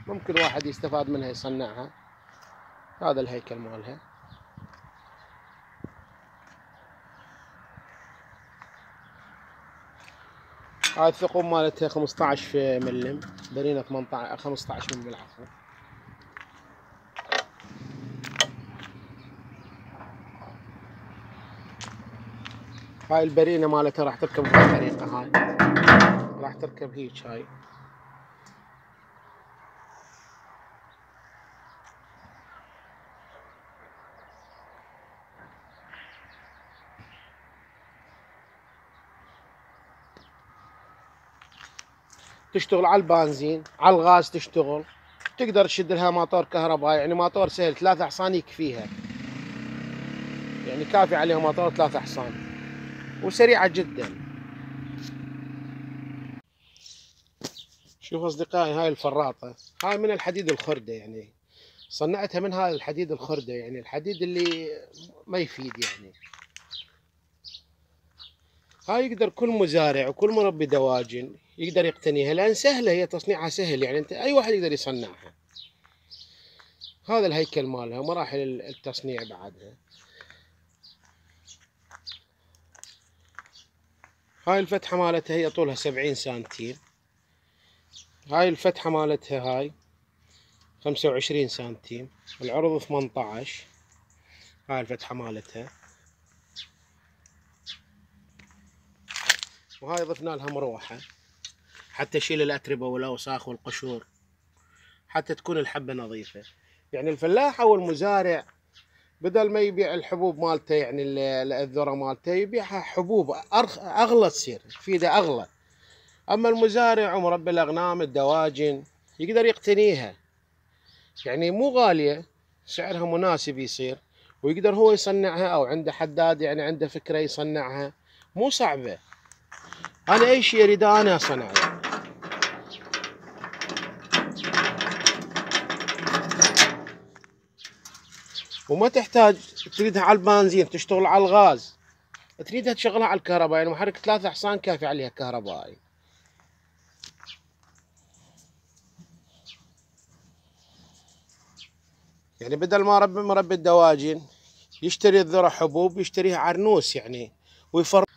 ممكن واحد يستفاد منها يصنعها. هذا الهيكل مالها. هاي الثقوب مالتها 15 ملم، برينة 15 ملم العفو. هاي البرينة مالتها راح تركب بهاي الطريقة. هاي راح تركب هيك. هاي تشتغل على البنزين، على الغاز تشتغل. تقدر تشد لها موتور كهربائي، يعني موتور سهل 3 حصان يكفيها، يعني كافي عليها موتور 3 حصان وسريعة جدا. شوف أصدقائي، هاي الفراطة هاي من الحديد الخردة، يعني صنعتها من هاي الحديد الخردة، يعني الحديد اللي ما يفيد يعني. هاي يقدر كل مزارع وكل مربي دواجن يقدر يقتنيها، لأن سهلة، هي تصنيعها سهل، يعني أنت أي واحد يقدر يصنعها. هذا الهيكل مالها، مراحل التصنيع بعدها. هاي الفتحة مالتها هي طولها 70 سنتيم. هاي الفتحة مالتها هاي 25 سنتيم، العرض 18. هاي الفتحة مالتها. وهاي ضفنا لها مروحة حتى تشيل الأتربة والأوساخ والقشور، حتى تكون الحبة نظيفة. يعني الفلاح أو المزارع بدل ما يبيع الحبوب مالته، يعني الذرة مالته، يبيعها حبوب أغلى، تصير تفيده أغلى. أما المزارع ومربي الأغنام الدواجن يقدر يقتنيها، يعني مو غالية، سعرها مناسب يصير، ويقدر هو يصنعها، أو عنده حداد يعني عنده فكرة يصنعها، مو صعبة. أنا أي شيء أريده أنا أصنعه. وما تحتاج تريدها على البنزين، تشتغل على الغاز، تريدها تشغلها على الكهرباء، يعني محرك 3 حصان كافي عليها كهربائي. يعني بدل ما مربي الدواجن يشتري الذرة حبوب، يشتريها عرنوس يعني ويفرط.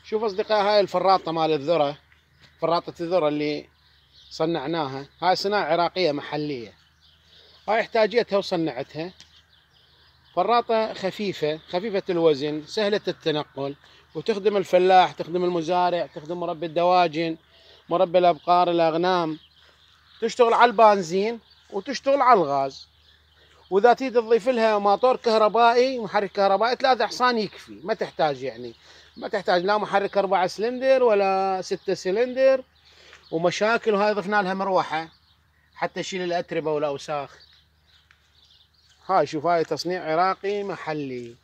شوف أصدقائي، هاي الفراطة مال الذرة، فراطة الذرة اللي صنعناها، هاي صناعة عراقية محلية. هاي احتاجيتها وصنعتها. فراطة خفيفة الوزن، سهلة التنقل، وتخدم الفلاح، تخدم المزارع، تخدم مربي الدواجن، مربي الأبقار الأغنام. تشتغل على البنزين وتشتغل على الغاز. وإذا تريد تضيف لها موتور كهربائي، محرك كهربائي 3 حصان يكفي، ما تحتاج يعني، ما تحتاج لا محرك 4 سلندر ولا 6 سلندر ومشاكل. وهاي ضفنا لها مروحة حتى تشيل الأتربة والأوساخ. هاي شوف، هاي تصنيع عراقي محلي.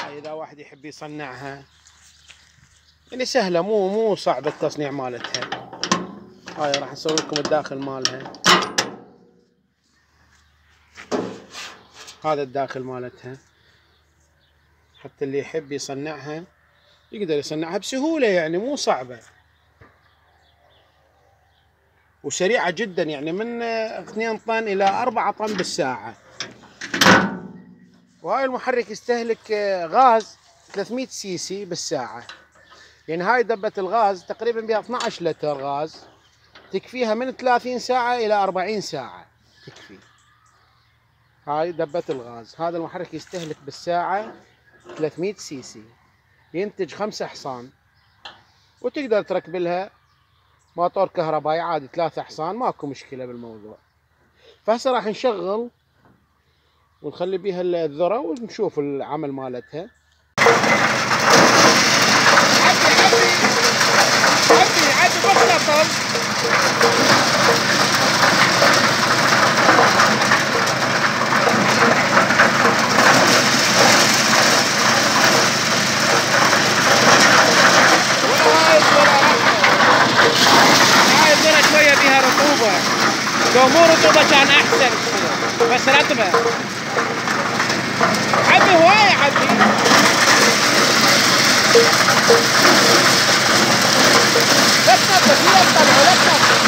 هاي إذا واحد يحب يصنعها يعني سهلة، مو صعب التصنيع مالتها. هاي راح نصور لكم الداخل مالها. هذا الداخل مالتها، حتى اللي يحب يصنعها يقدر يصنعها بسهولة، يعني مو صعبة وسريعة جدا، يعني من 2 طن إلى 4 طن بالساعة. وهاي المحرك يستهلك غاز 300 سي سي بالساعة، يعني هاي دبة الغاز تقريبا بها 12 لتر غاز، تكفيها من 30 ساعة إلى 40 ساعة تكفي. هاي دبة الغاز. هذا المحرك يستهلك بالساعة 300 سي سي، ينتج 5 حصان. وتقدر تركب لها موتور كهربائي عادي 3 حصان، ماكو مشكلة بالموضوع. فهسه راح نشغل ونخلي بيها الذرة ونشوف العمل مالتها. عدي مخلطل. هاي الذرة شوية بيها رطوبة، لو مو رطوبة كان أحسن، بس رطبة. عبي هواية عبي. لا تنظف، هي تطلعه، لا تنظف.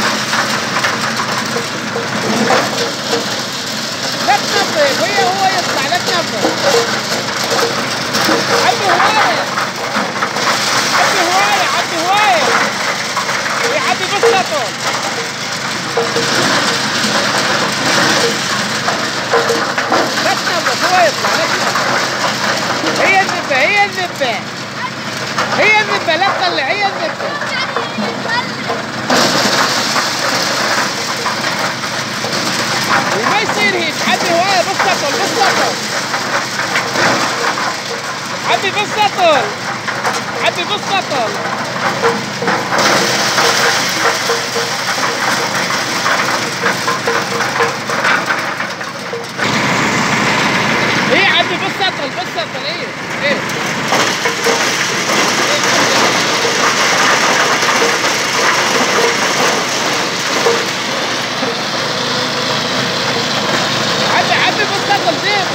لا تنظف، هو يطلع، لا تنظف. عبي هواية، عبي هواية، عبي هواية، يعبي بالسطل. لا تنظف، هو يطلع، لا تنظف. هي الذبة، هي الذبة، هي الذبة، لا تطلع، هي الذبة. وما يصير هيك، عبي هواية بالسطل، بالسطل. عبي بالسطل، عبي بالسطل. ايه عبي بالسطل، بالسطل، ايه ايه. عبي بالسطل زين.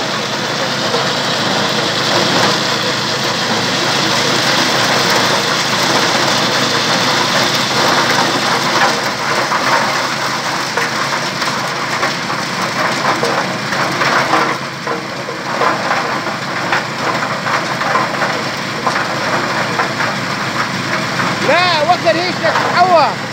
لا وخر هيك لا تتحور.